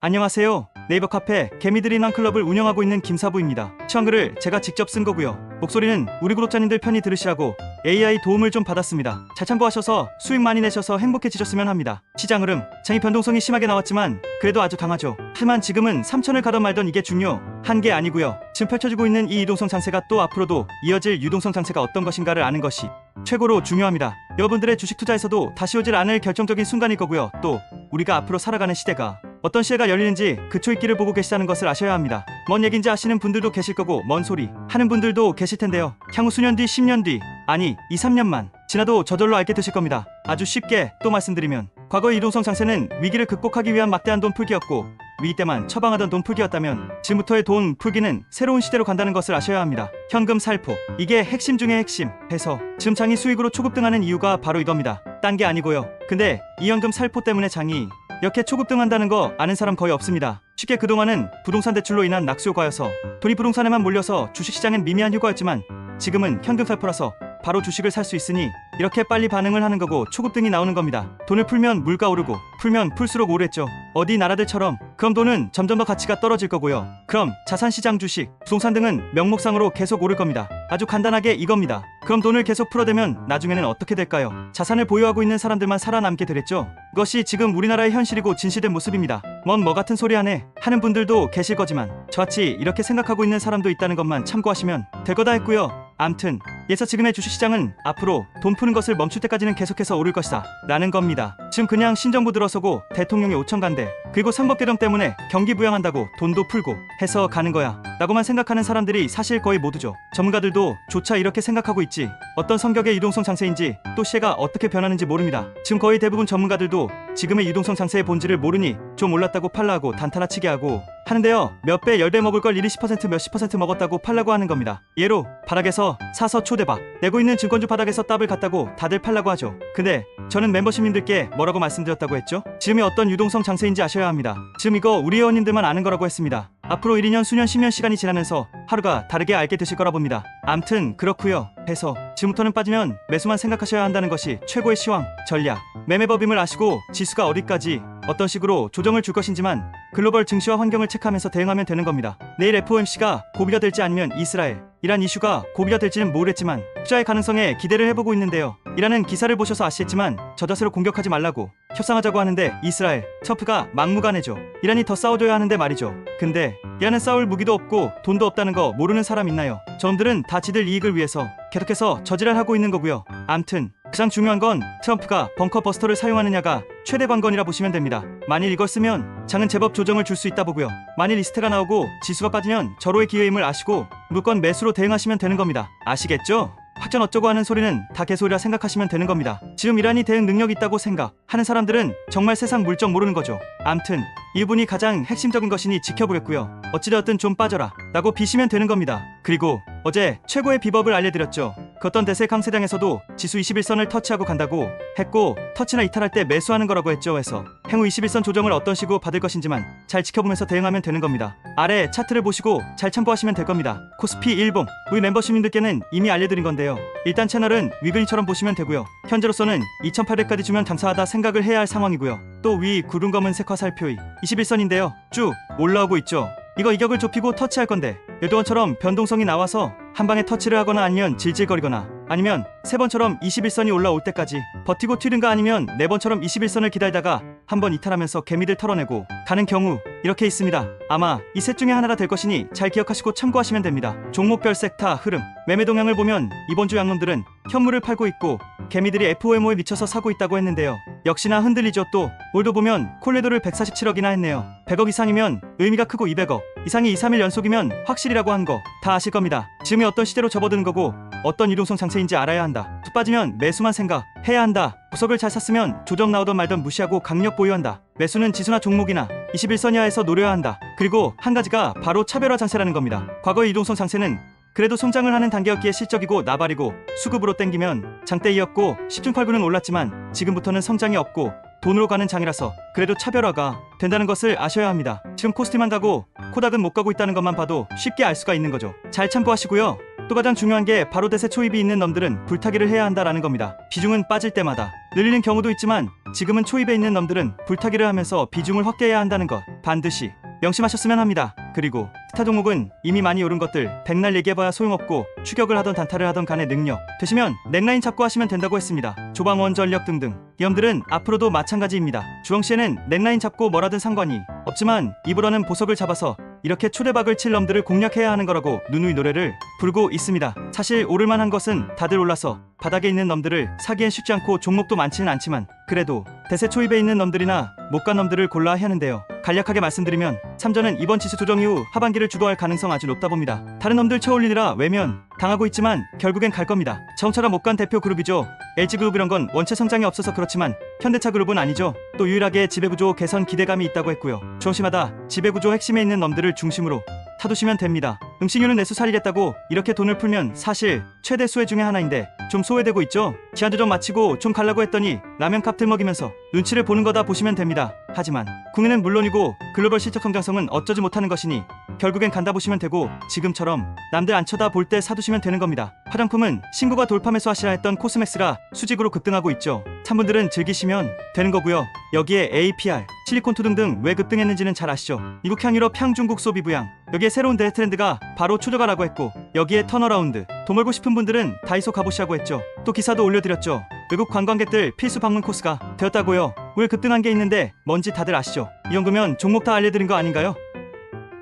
안녕하세요. 네이버 카페 개미들이 난 클럽을 운영하고 있는 김사부입니다. 처음글을 제가 직접 쓴 거고요. 목소리는 우리 구독자님들 편히 들으시라고 AI 도움을 좀 받았습니다. 잘 참고하셔서 수익 많이 내셔서 행복해지셨으면 합니다. 시장 흐름, 장이 변동성이 심하게 나왔지만 그래도 아주 강하죠. 하지만 지금은 3천을 가던 말던 이게 중요한 게 아니고요. 지금 펼쳐지고 있는 이 유동성 장세가 또 앞으로도 이어질 유동성 장세가 어떤 것인가를 아는 것이 최고로 중요합니다. 여러분들의 주식 투자에서도 다시 오질 않을 결정적인 순간일 거고요. 또 우리가 앞으로 살아가는 시대가 어떤 시대가 열리는지 그 초입기를 보고 계시다는 것을 아셔야 합니다. 뭔 얘긴지 아시는 분들도 계실 거고 뭔 소리 하는 분들도 계실 텐데요. 향후 수년 뒤 10년 뒤 아니 2, 3년만 지나도 저절로 알게 되실 겁니다. 아주 쉽게 또 말씀드리면 과거의 유동성 장세는 위기를 극복하기 위한 막대한 돈 풀기였고 위기 때만 처방하던 돈 풀기였다면 지금부터의 돈 풀기는 새로운 시대로 간다는 것을 아셔야 합니다. 현금 살포 이게 핵심 중의 핵심 해서 지금 장이 수익으로 초급등하는 이유가 바로 이겁니다. 딴 게 아니고요. 근데 이 현금 살포 때문에 장이 이렇게 초급등한다는 거 아는 사람 거의 없습니다. 쉽게 그동안은 부동산 대출로 인한 낙수효과여서 돈이 부동산에만 몰려서 주식시장엔 미미한 효과였지만 지금은 현금 살포라서 바로 주식을 살 수 있으니 이렇게 빨리 반응을 하는 거고 초급등이 나오는 겁니다. 돈을 풀면 물가 오르고 풀면 풀수록 오르겠죠. 어디 나라들처럼 그럼 돈은 점점 더 가치가 떨어질 거고요. 그럼 자산시장 주식, 부동산 등은 명목상으로 계속 오를 겁니다. 아주 간단하게 이겁니다. 그럼 돈을 계속 풀어대면 나중에는 어떻게 될까요? 자산을 보유하고 있는 사람들만 살아남게 되겠죠. 그것이 지금 우리나라의 현실이고 진실된 모습입니다. 뭔 뭐 같은 소리 하네 하는 분들도 계실 거지만 저같이 이렇게 생각하고 있는 사람도 있다는 것만 참고하시면 될 거다 했고요. 암튼 예서 지금의 주식시장은 앞으로 돈 푸는 것을 멈출 때까지는 계속해서 오를 것이다 라는 겁니다. 지금 그냥 신정부 들어서고 대통령이 5천 간대 그리고 상법개정 때문에 경기 부양한다고 돈도 풀고 해서 가는 거야 라고만 생각하는 사람들이 사실 거의 모두죠. 전문가들도 조차 이렇게 생각하고 있지 어떤 성격의 유동성 장세인지 또 시세가 어떻게 변하는지 모릅니다. 지금 거의 대부분 전문가들도 지금의 유동성 장세의 본질을 모르니 좀 올랐다고 팔라고 단타나치게 하고 하는데요. 몇 배, 10배 먹을 걸 20% 몇십 퍼센트 먹었다고 팔라고 하는 겁니다. 예로 바닥에서 사서 초대박 내고 있는 증권주 바닥에서 답을 갔다고 다들 팔라고 하죠. 근데 저는 멤버십님들께 뭐라고 말씀드렸다고 했죠? 지금이 어떤 유동성 장세인지 아셔야 합니다. 지금 이거 우리 회원님들만 아는 거라고 했습니다. 앞으로 1, 2년, 수년, 10년 시간이 지나면서 하루가 다르게 알게 되실 거라 봅니다. 암튼 그렇고요 해서 지금부터는 빠지면 매수만 생각하셔야 한다는 것이 최고의 시황, 전략, 매매법임을 아시고 지수가 어디까지 어떤 식으로 조정을 줄 것인지만 글로벌 증시와 환경을 체크하면서 대응하면 되는 겁니다. 내일 FOMC가 고비가 될지 아니면 이스라엘, 이란 이슈가 고비가 될지는 모르겠지만 투자의 가능성에 기대를 해보고 있는데요. 이란은 기사를 보셔서 아시겠지만 저자세로 공격하지 말라고 협상하자고 하는데 이스라엘, 트럼프가 막무가내죠. 이란이 더 싸워줘야 하는데 말이죠. 근데 이란은 싸울 무기도 없고 돈도 없다는 거 모르는 사람 있나요? 저놈들은 다 지들 이익을 위해서 계속해서 저지랄하고 있는 거고요. 암튼 가장 중요한 건 트럼프가 벙커 버스터를 사용하느냐가 최대 관건이라 보시면 됩니다. 만일 이걸 쓰면 장은 제법 조정을 줄 수 있다 보고요. 만일 리스트가 나오고 지수가 빠지면 절호의 기회임을 아시고 무조건 매수로 대응하시면 되는 겁니다. 아시겠죠? 확전 어쩌고 하는 소리는 다 개소리라 생각하시면 되는 겁니다. 지금 이란이 대응 능력 있다고 생각하는 사람들은 정말 세상 물정 모르는 거죠. 암튼 이 부분이 가장 핵심적인 것이니 지켜보겠고요. 어찌되었든 좀 빠져라 라고 비시면 되는 겁니다. 그리고 어제 최고의 비법을 알려드렸죠. 그 어떤 대세 강세장에서도 지수 21선을 터치하고 간다고 했고 터치나 이탈할 때 매수하는 거라고 했죠. 해서 향후 21선 조정을 어떤 식으로 받을 것인지만 잘 지켜보면서 대응하면 되는 겁니다. 아래 차트를 보시고 잘 참고하시면 될 겁니다. 코스피 일봉 우리 멤버십님들께는 이미 알려드린 건데요. 일단 채널은 위글리처럼 보시면 되고요. 현재로서는 2800까지 주면 감사하다 생각을 해야 할 상황이고요. 또 위 구름 검은색 화살표의 21선인데요. 쭉 올라오고 있죠. 이거 이격을 좁히고 터치할 건데 열동원처럼 변동성이 나와서 한 방에 터치를 하거나 아니면 질질거리거나 아니면 3번처럼 21선이 올라올 때까지 버티고 튀든가 아니면 4번처럼 21선을 기다리다가 한번 이탈하면서 개미들 털어내고 가는 경우 이렇게 있습니다. 아마 이 셋 중에 하나가 될 것이니 잘 기억하시고 참고하시면 됩니다. 종목별 섹터 흐름 매매 동향을 보면 이번 주 양놈들은 현물을 팔고 있고 개미들이 FOMO에 미쳐서 사고 있다고 했는데요. 역시나 흔들리죠. 또 올도 보면 콜레도를 147억이나 했네요. 100억 이상이면 의미가 크고 200억 이상이 2, 3일 연속이면 확실이라고 한 거 다 아실 겁니다. 지금이 어떤 시대로 접어드는 거고 어떤 유동성 장세인지 알아야 한다. 툭 빠지면 매수만 생각해야 한다. 구석을 잘 샀으면 조정 나오던 말던 무시하고 강력 보유한다. 매수는 지수나 종목이나 21선 이하에서 노려야 한다. 그리고 한 가지가 바로 차별화 장세라는 겁니다. 과거의 유동성 장세는 그래도 성장을 하는 단계였기에 실적이고 나발이고 수급으로 땡기면 장대이었고 10중 8구는 올랐지만 지금부터는 성장이 없고 돈으로 가는 장이라서 그래도 차별화가 된다는 것을 아셔야 합니다. 지금 코스피만 가고 코닥은 못 가고 있다는 것만 봐도 쉽게 알 수가 있는 거죠. 잘 참고하시고요. 또 가장 중요한 게 바로 대세 초입이 있는 놈들은 불타기를 해야 한다라는 겁니다. 비중은 빠질 때마다 늘리는 경우도 있지만 지금은 초입에 있는 놈들은 불타기를 하면서 비중을 확대해야 한다는 것 반드시 명심하셨으면 합니다. 그리고 스타 종목은 이미 많이 오른 것들 백날 얘기해봐야 소용없고 추격을 하던 단타를 하던 간의 능력 되시면 넥라인 잡고 하시면 된다고 했습니다. 조방원 전력 등등 이 놈들은 앞으로도 마찬가지입니다. 주영시에는 넥라인 잡고 뭐라든 상관이 없지만 입으로는 보석을 잡아서 이렇게 초대박을 칠 놈들을 공략해야 하는 거라고 누누이 노래를 부르고 있습니다. 사실 오를만한 것은 다들 올라서 바닥에 있는 놈들을 사기엔 쉽지 않고 종목도 많지는 않지만 그래도 대세 초입에 있는 놈들이나 못 간 놈들을 골라야 하는데요. 간략하게 말씀드리면 삼전은 이번 지수 조정 이후 하반기를 주도할 가능성 아주 높다 봅니다. 다른 놈들 쳐올리느라 외면 당하고 있지만 결국엔 갈 겁니다. 자동차라 못 간 대표 그룹이죠. LG그룹 이런 건 원체 성장이 없어서 그렇지만 현대차 그룹은 아니죠. 또 유일하게 지배구조 개선 기대감이 있다고 했고요. 주영시마다 지배구조 핵심에 있는 놈들을 중심으로 타두시면 됩니다. 음식료는 내수 살리겠다고 이렇게 돈을 풀면 사실 최대 수혜 중에 하나인데 좀 소외되고 있죠. 지한조정 마치고 좀 갈라고 했더니 라면값 들먹이면서 눈치를 보는 거다 보시면 됩니다. 하지만 국내는 물론이고 글로벌 실적 성장성은 어쩌지 못하는 것이니 결국엔 간다 보시면 되고 지금처럼 남들 안 쳐다볼 때 사두시면 되는 겁니다. 화장품은 신고가 돌파 매수하시라 했던 코스맥스가 수직으로 급등하고 있죠. 참분들은 즐기시면 되는 거고요. 여기에 APR, 실리콘투 등등 왜 급등했는지는 잘 아시죠. 미국 향 유럽 향 중국 소비 부양 여기에 새로운 대세 트렌드가 바로 초저가라고 했고 여기에 턴어라운드 돈 벌고 싶은 분들은 다이소 가보시라고 했죠. 또 기사도 올려드렸죠. 외국 관광객들 필수 방문 코스가 되었다고요. 왜 급등한 게 있는데 뭔지 다들 아시죠? 이 정도면 종목 다 알려드린 거 아닌가요?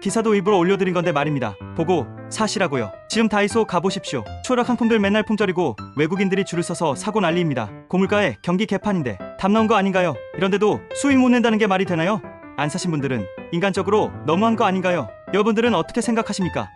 기사도 일부러 올려드린 건데 말입니다. 보고 사시라고요. 지금 다이소 가보십시오. 초락 상품들 맨날 품절이고 외국인들이 줄을 서서 사고 난리입니다. 고물가에 경기 개판인데 답 나온 거 아닌가요? 이런데도 수익 못 낸다는 게 말이 되나요? 안 사신 분들은 인간적으로 너무한 거 아닌가요? 여러분들은 어떻게 생각하십니까?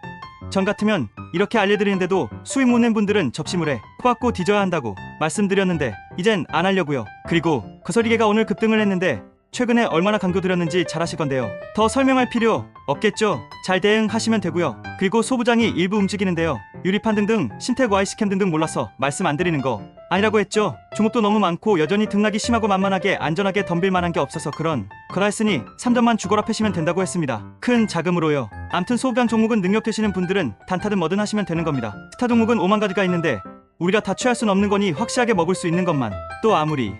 전 같으면 이렇게 알려드리는데도 수익 못 낸 분들은 접시물에 코박고 뒤져야 한다고 말씀드렸는데 이젠 안 하려고요. 그리고 거설이개가 오늘 급등을 했는데 최근에 얼마나 강조드렸는지 잘 아실 건데요. 더 설명할 필요 없겠죠. 잘 대응하시면 되고요. 그리고 소부장이 일부 움직이는데요. 유리판 등등 신택 Y스캠 등등 몰라서 말씀 안 드리는 거 아니라고 했죠. 종목도 너무 많고 여전히 등락이 심하고 만만하게 안전하게 덤빌 만한 게 없어서 거라 했으니 3점만 죽어라 패시면 된다고 했습니다. 큰 자금으로요. 암튼 소부장 종목은 능력 되시는 분들은 단타든 뭐든 하시면 되는 겁니다. 스타 종목은 5만 가지가 있는데 우리가 다 취할 순 없는 거니 확실하게 먹을 수 있는 것만 또 아무리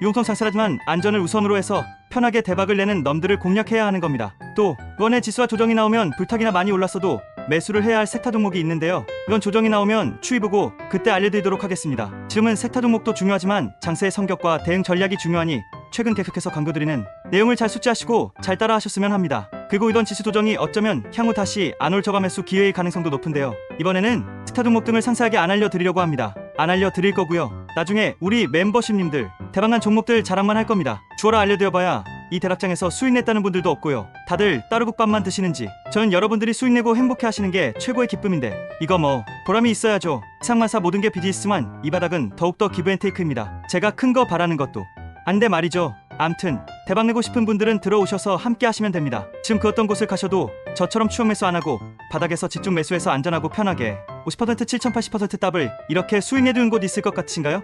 유용성 상실하지만 안전을 우선으로 해서 편하게 대박을 내는 놈들을 공략해야 하는 겁니다. 또 이번에 지수와 조정이 나오면 불타기나 많이 올랐어도 매수를 해야 할 섹터 종목이 있는데요. 이건 조정이 나오면 추이 보고 그때 알려드리도록 하겠습니다. 지금은 섹터 종목도 중요하지만 장세의 성격과 대응 전략이 중요하니 최근 계속해서 강조드리는 내용을 잘 숙지하시고 잘 따라하셨으면 합니다. 그리고 이번 지수 조정이 어쩌면 향후 다시 안 올 저가 매수 기회의 가능성도 높은데요. 이번에는 스타 종목 등을 상세하게 안 알려드리려고 합니다. 안 알려드릴 거고요. 나중에 우리 멤버십님들 대박난 종목들 자랑만 할 겁니다. 주어라 알려드려봐야 이 대락장에서 수익 냈다는 분들도 없고요. 다들 따르국밥만 드시는지 저는 여러분들이 수익 내고 행복해 하시는 게 최고의 기쁨인데 이거 뭐 보람이 있어야죠. 세상만사 모든 게 비즈니스만 이 바닥은 더욱더 기브앤테이크입니다. 제가 큰 거 바라는 것도 안돼 말이죠. 암튼 대박 내고 싶은 분들은 들어오셔서 함께 하시면 됩니다. 지금 그 어떤 곳을 가셔도 저처럼 추격 매수 안 하고 바닥에서 집중 매수해서 안전하고 편하게 50% 7080% 더블 이렇게 수익 내두는 곳 있을 것 같으신가요?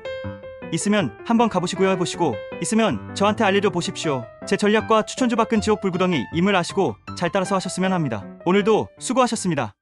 있으면 한번 가보시고요. 해보시고 있으면 저한테 알려줘 보십시오. 제 전략과 추천주 밖은 지옥 불구덩이 임을 아시고 잘 따라서 하셨으면 합니다. 오늘도 수고하셨습니다.